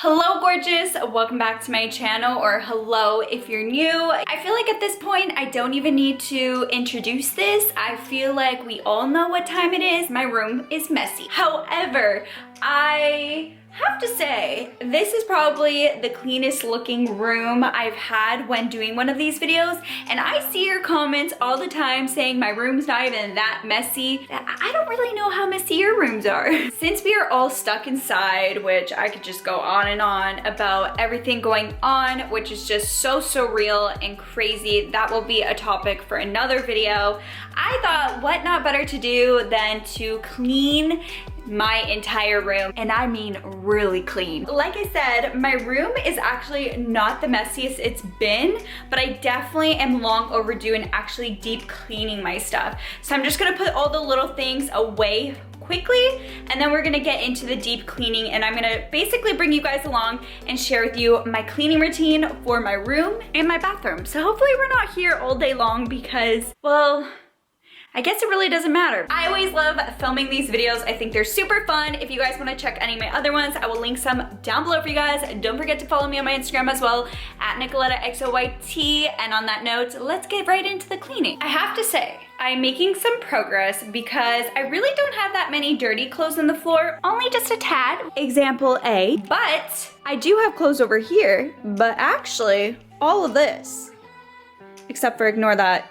Hello gorgeous, welcome back to my channel, or hello if you're new. I feel like at this point I don't even need to introduce this. I feel like we all know what time it is. My room is messy. However, I have to say, this is probably the cleanest looking room I've had when doing one of these videos, and I see your comments all the time saying my room's not even that messy. I don't really know how messy your rooms are. Since we are all stuck inside, which I could just go on and on about everything going on, which is just so real and crazy, that will be a topic for another video. I thought what not better to do than to clean my entire room, and I mean really clean. Like I said, my room is actually not the messiest it's been, but I definitely am long overdue in actually deep cleaning my stuff. So I'm just gonna put all the little things away quickly, and then we're gonna get into the deep cleaning, and I'm gonna basically bring you guys along and share with you my cleaning routine for my room and my bathroom. So hopefully we're not here all day long because, well, I guess it really doesn't matter. I always love filming these videos. I think they're super fun. If you guys wanna check any of my other ones, I will link some down below for you guys. Don't forget to follow me on my Instagram as well, at NicolettaXOYT. And on that note, let's get right into the cleaning. I have to say, I'm making some progress because I really don't have that many dirty clothes on the floor, only just a tad, example A. But I do have clothes over here, but actually all of this, except for ignore that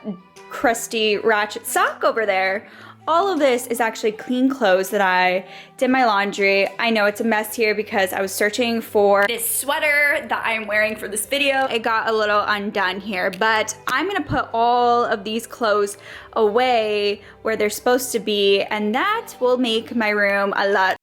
crusty ratchet sock over there, all of this is actually clean clothes that I did my laundry. I know it's a mess here because I was searching for this sweater that I'm wearing for this video. It got a little undone here, but I'm gonna put all of these clothes away where they're supposed to be, and that will make my room a lot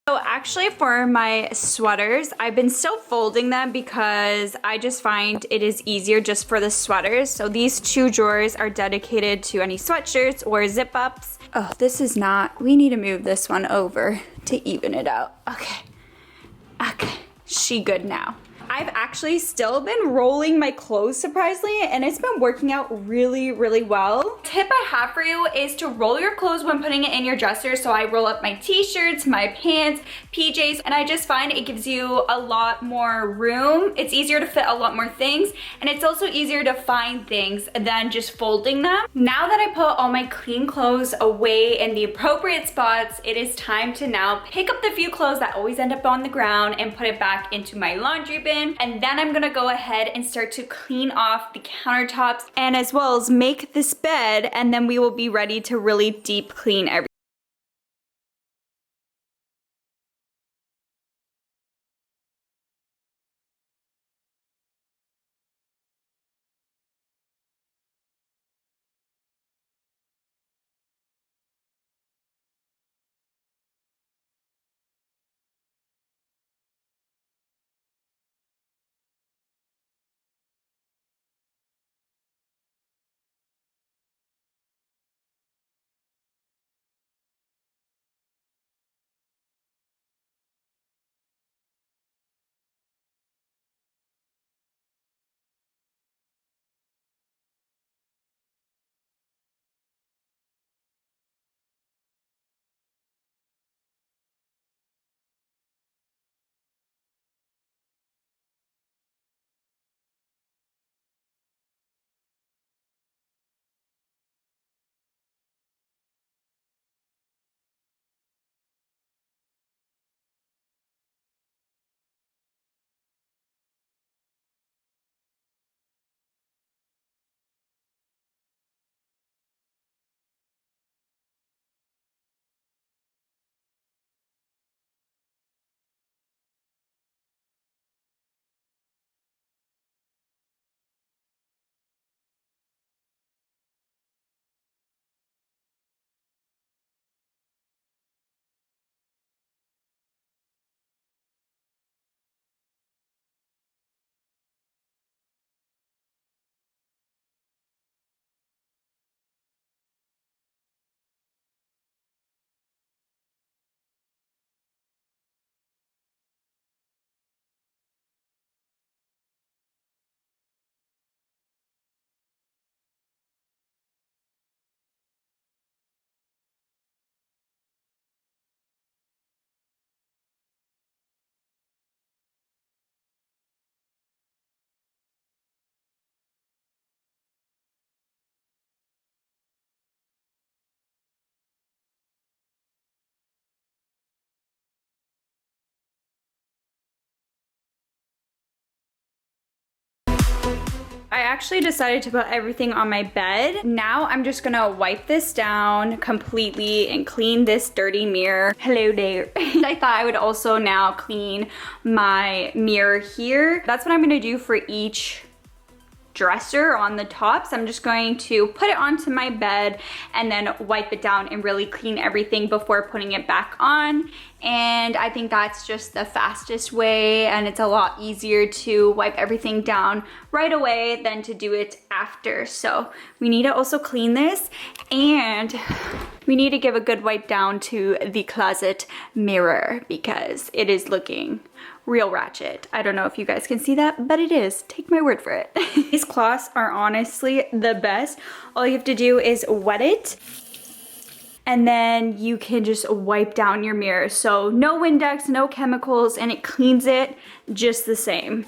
So actually for my sweaters, I've been still folding them because I just find it is easier just for the sweaters. So these two drawers are dedicated to any sweatshirts or zip ups. Oh, this is not, we need to move this one over to even it out. Okay, she good now. I I've actually still been rolling my clothes surprisingly, and it's been working out really, really well. Tip I have for you is to roll your clothes when putting it in your dresser. So I roll up my t-shirts, my pants, PJs, and I just find it gives you a lot more room. It's easier to fit a lot more things, and it's also easier to find things than just folding them. Now that I put all my clean clothes away in the appropriate spots, it is time to now pick up the few clothes that always end up on the ground and put it back into my laundry bin. And then I'm gonna go ahead and start to clean off the countertops and as well as make this bed, and then we will be ready to really deep clean everything. I actually decided to put everything on my bed. Now I'm just gonna wipe this down completely and clean this dirty mirror. Hello there. I thought I would also now clean my mirror here. That's what I'm gonna do for each dresser on the tops. I'm just going to put it onto my bed and then wipe it down and really clean everything before putting it back on. And I think that's just the fastest way, and it's a lot easier to wipe everything down right away than to do it after. So we need to also clean this, and we need to give a good wipe down to the closet mirror because it is looking real ratchet. I don't know if you guys can see that, but it is. Take my word for it. These cloths are honestly the best. All you have to do is wet it, and then you can just wipe down your mirror. So no Windex, no chemicals, and it cleans it just the same.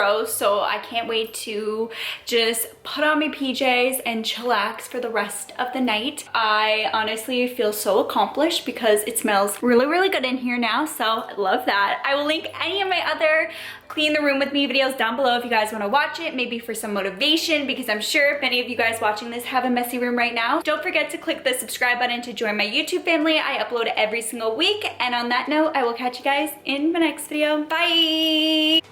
tomorrow, so I can't wait to just put on my PJs and chillax for the rest of the night. I honestly feel so accomplished because it smells really, really good in here now, so I love that. I will link any of my other clean the room with me videos down below if you guys want to watch it, maybe for some motivation, because I'm sure many of you guys watching this have a messy room right now. Don't forget to click the subscribe button to join my YouTube family. I upload every single week, and on that note, I will catch you guys in my next video. Bye!